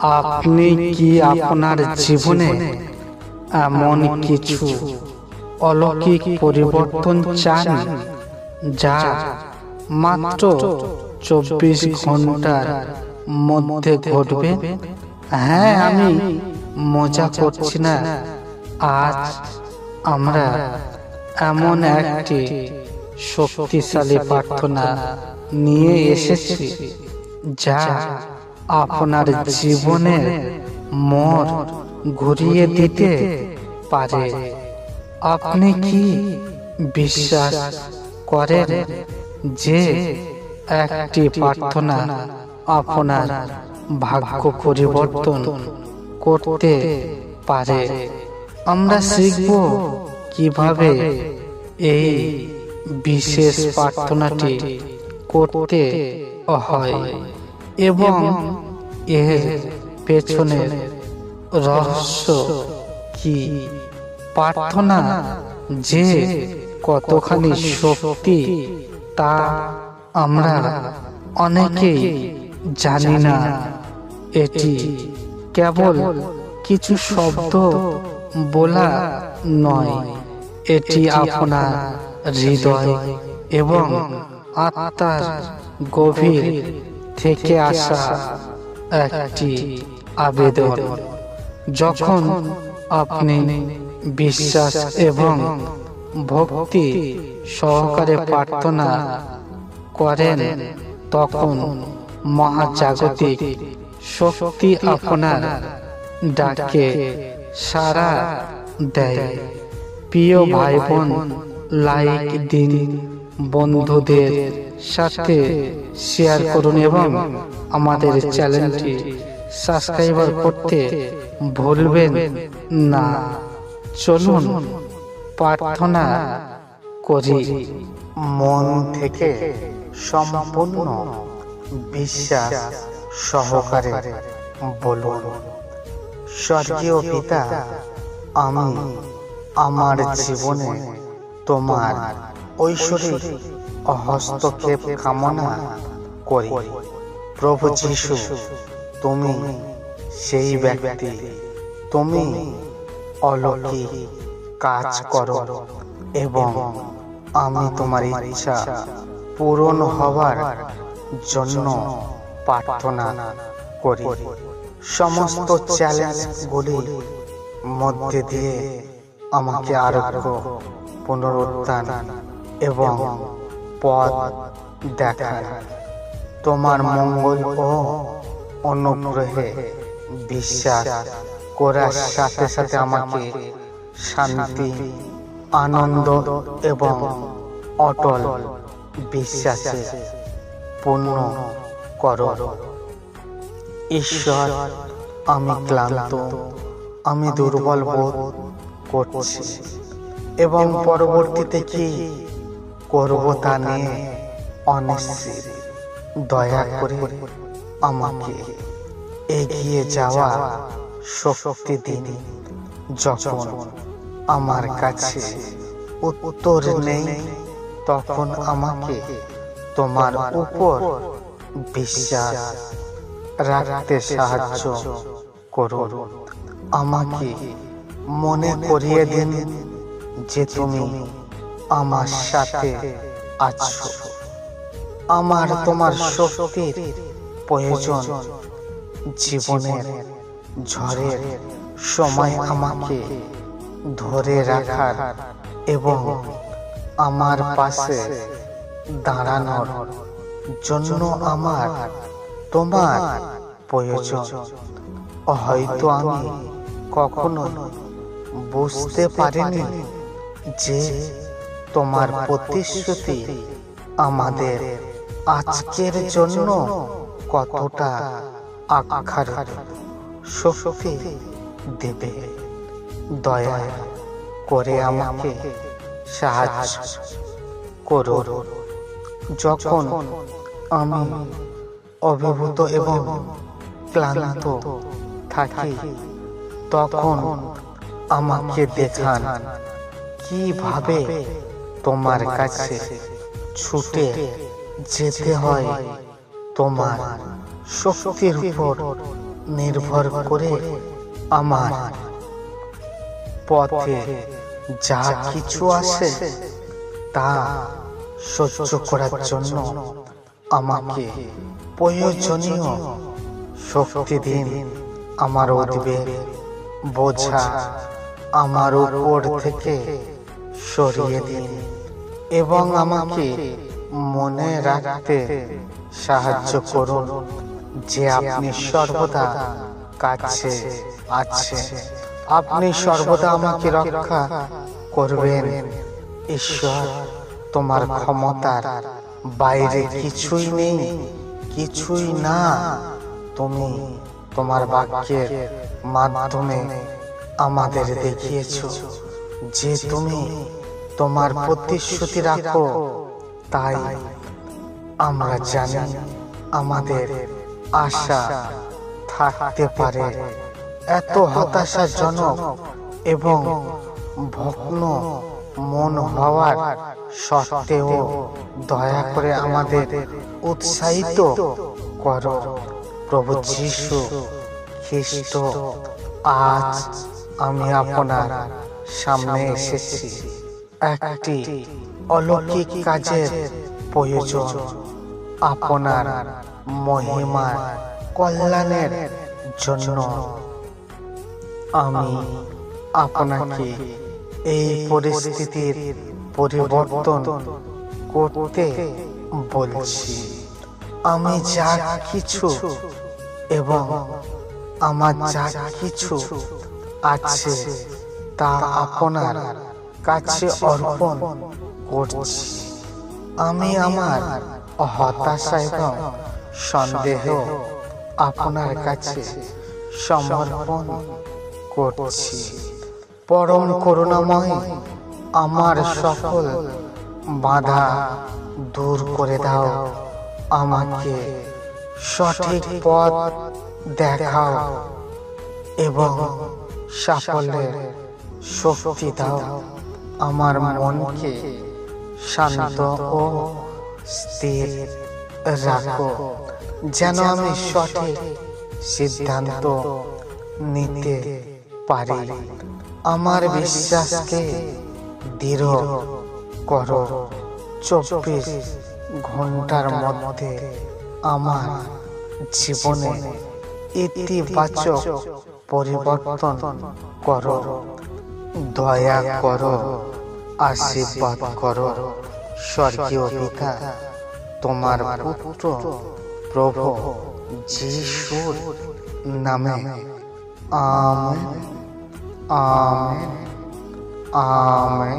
আপনি কি আপনার জীবনে এমন কিছু অলৌকিক পরিবর্তন চান যা মাত্র 24 ঘন্টার মধ্যে ঘটবে? হ্যাঁ, আমি মজা করছি না। আজ আমরা এমন একটি শক্তিশালী প্রার্থনা নিয়ে এসেছি যা আপনার জীবনের মোড় ঘুরিয়ে দিতে পারে। আপনি কি বিশ্বাস করেন যে একটি প্রার্থনা আপনার ভাগ্য পরিবর্তন করতে পারে? আমরা শিখব কিভাবে এই বিশেষ প্রার্থনাটি করতে হয় এবং এর পেছনের রহস্য কি। প্রার্থনা যে কতখানি শক্তি তা আমরা অনেকেই জানি না। এটি কেবল কিছু শব্দ বলা নয়, এটি আপনার হৃদয় এবং আত্মার গভীর থেকে আসা একটি আবেদন। যখন আপনি বিশ্বাস এবং ভক্তি সহকারে প্রার্থনা করেন, তখন মহাজাগতিক শক্তি আপনার ডাকে সাড়া দেয়। প্রিয় ভাই বোন, লাইক দিন, বন্ধুদের সাথে শেয়ার করুন এবং আমাদের চ্যানেলটি সাবস্ক্রাইব করতে ভুলবেন না। চলুন প্রার্থনা করি। মন থেকে সম্পূর্ণ বিশ্বাস সহকারে বলুন, স্বর্গীয় পিতা, আমি আমার জীবনে তোমার ঐশ্বরিক হস্তক্ষেপ কামনা করি। প্রভু যীশু, তুমি সেই ব্যক্তি, তুমি অলৌকিক কাজ করো এবং আমি তোমার ইচ্ছা পূরণ হওয়ার জন্য প্রার্থনা করি। সমস্ত চ্যালেঞ্জগুলির মধ্যে দিয়ে আমাকে আরোগ্য, পুনরুত্থান এবং পথ দেখায়। তোমার মঙ্গল ও অনুগ্রহে বিশ্বাস করার সাথে সাথে আমাকে শান্তি, আনন্দ এবং অটল বিশ্বাসে পূর্ণ করো। ঈশ্বর, আমি ক্লান্ত, আমি দুর্বল বোধ করছি এবং পরবর্তীতে কি করব তা নিয়ে অনিশ্চিত। দয়া করে আমাকে এগিয়ে যাওয়া শক্তি দিন। যখন আমার কাছে উত্তর নেই, তখন আমাকে তোমার উপর বিশ্বাস রাখতে সাহায্য করো। আমাকে মনে করিয়ে দিন যে তুমি আমার সাথে আছো। আমার তোমার শক্তির প্রয়োজন। জীবনের ঝড়ের সময় আমাকে ধরে রাখার এবং আমার পাশে দাঁড়ানোর জন্য আমার তোমার প্রয়োজন। হয়তো আমি কখনো বুঝতে পারিনি যে তোমার প্রতিশ্রুতি আমাদের আজকের জন্য কতটা আক্ষরিক শক্তি দেবে। দয়া করে আমাকে সাহায্য করো। যখন আমি অভিভূত এবং ক্লান্ত থাকি, তখন আমাকে দেখান কিভাবে তোমার কাছে ছুটে যেতে হয়। তোমার শক্তির উপর নির্ভর করে আমার পথে যা কিছু আসে তা সহ্য করার জন্য আমাকে প্রয়োজনীয় শক্তি দিন। আমার উদ্বেগ বোঝা আমার উপর থেকে সরিয়ে দিন এবং আমাকে মনে রাখতে সাহায্য করুন যে আপনি সর্বদা কাছে আছেন। আপনি সর্বদা আমাকে রক্ষা করবেন। ঈশ্বর, তোমার ক্ষমতার বাইরে কিছুই নেই, কিছুই না। তুমি তোমার বাক্যের মাধ্যমে আমাদের দেখিয়েছো যে তুমি তোমার প্রতিশ্রুতি রাখো। তাই আমরা জানি আমাদের আশা থাকতে পারে। এত হতাশাজনক এবং ভগ্ন মন হওয়ার সত্ত্বেও দয়া করে আমাদের উৎসাহিত করো। প্রভু যীশু খ্রিস্ট, আজ আমি আপনার সামনে এসেছি একটি অলৌকিক কাজের প্রয়োজন। আপনার মহিমার কল্যাণের জন্য আমি আপনাকে এই পরিস্থিতির পরিবর্তন করতে বলছি। আমি যা কিছু এবং আমার যা কিছু আছে তা আপনার কাছে অর্পণ করছি। আমি আমার হতাশা এবং সন্দেহ আপনার কাছে সমর্পণ করছি। পরম করুণাময়, আমার সকল বাধা দূর করে দাও। আমাকে সঠিক পথ দেখাও এবং সাফল্যের শক্তি দাও। আমার মনকে শান্ত ও স্থির রাখো যেন আমি সঠিক সিদ্ধান্ত নিতে পারি। আমার বিশ্বাসকে দৃঢ় করো। 24 ঘন্টার মধ্যে আমার জীবনে ইতিবাচক পরিবর্তন করো। দয়া করো, আশীর্বাদ করো। স্বর্গীয় পিতা, তোমার পুত্র প্রভু যিশুর নামে, আমেন, আমেন, আমেন।